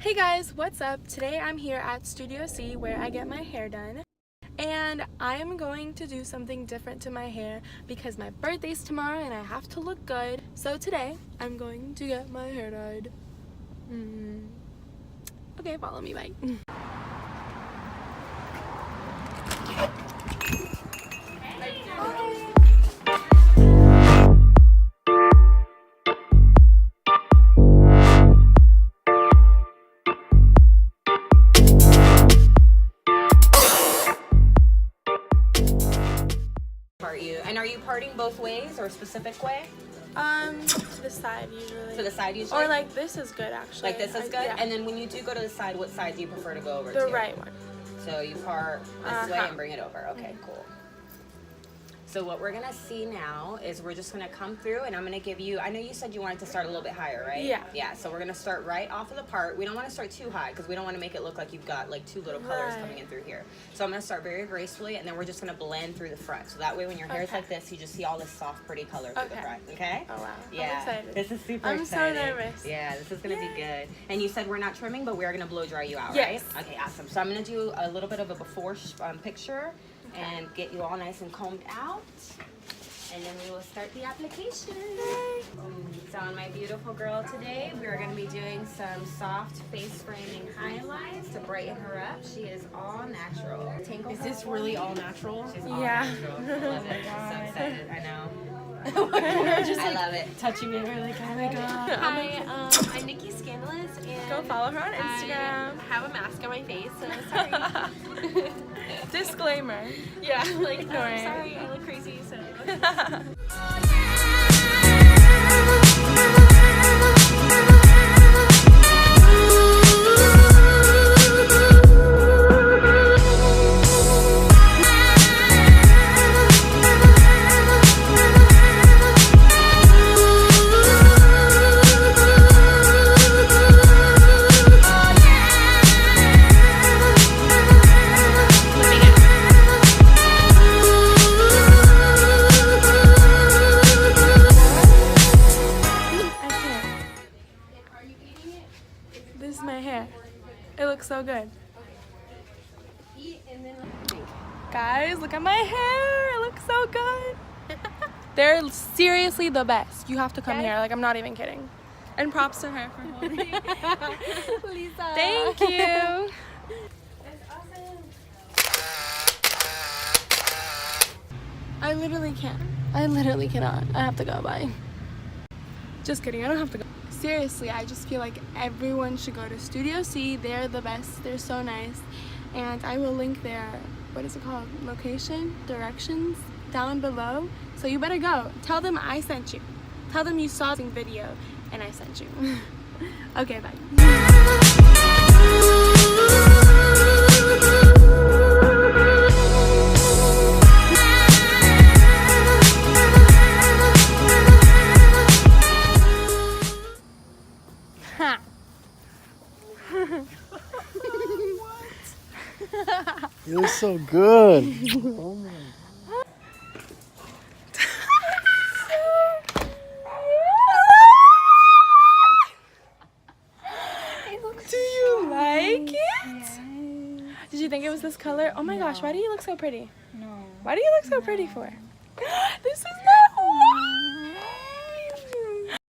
Hey guys, what's up? Today I'm here at Studio C where I get my hair done. And I am going to do something different to my hair because my birthday's tomorrow and I have to look good. So today I'm going to get my hair dyed. Okay, follow me, bye. And are you parting both ways or a specific way? To the side usually. To the side usually? Or like this is good actually. Like this is good? Yeah. And then when you do go to the side, what side do you prefer to go over to? The right one. So you part this way and bring it over. Okay, cool. So what we're gonna see now is we're just gonna come through and I'm gonna give you, I know you said you wanted to start a little bit higher, right? Yeah. Yeah, so we're gonna start right off of the part. We don't wanna start too high because we don't wanna make it look like you've got like two little colors coming in through here. So I'm gonna start very gracefully and then we're just gonna blend through the front. So that way when your hair is like this, you just see all this soft, pretty color through the front, okay? Oh wow, yeah. I'm excited. This is super exciting. exciting. I'm so nervous. Yeah, this is gonna be good. And you said we're not trimming, but we're gonna blow dry you out, yes. right? Okay, awesome. So I'm gonna do a little bit of a before picture and get you all nice and combed out. And then we will start the application. So on my beautiful girl today, we are going to be doing some soft face framing highlights to brighten her up. She is all natural. Is this really all natural? She's all natural. I love it. I'm so excited. I know. I love it. Touching it, we're like, oh my god. Hi, I'm Nikki Scandalous, and Go follow her on Instagram. I have a mask on my face, so sorry. Disclaimer. Yeah, like, Ignore it. sorry, I look crazy, so. This is my hair. It looks so good. Guys, look at my hair. It looks so good. They're seriously the best. You have to come here. Like, I'm not even kidding. And props to her for holding. Lisa. Thank you. That's awesome. I literally can't. I literally cannot. I have to go. Bye. Just kidding. I don't have to go. Seriously, I just feel like everyone should go to Studio C. They're the best. They're so nice. And I will link their, what is it called? Location? Directions? Down below. So you better go. Tell them I sent you. Tell them you saw the video and I sent you. Okay, bye. You look so good. Oh my. Do you like it? Yes. Did you think it was this color? Oh my gosh, why do you look so pretty? No. Why do you look so pretty for?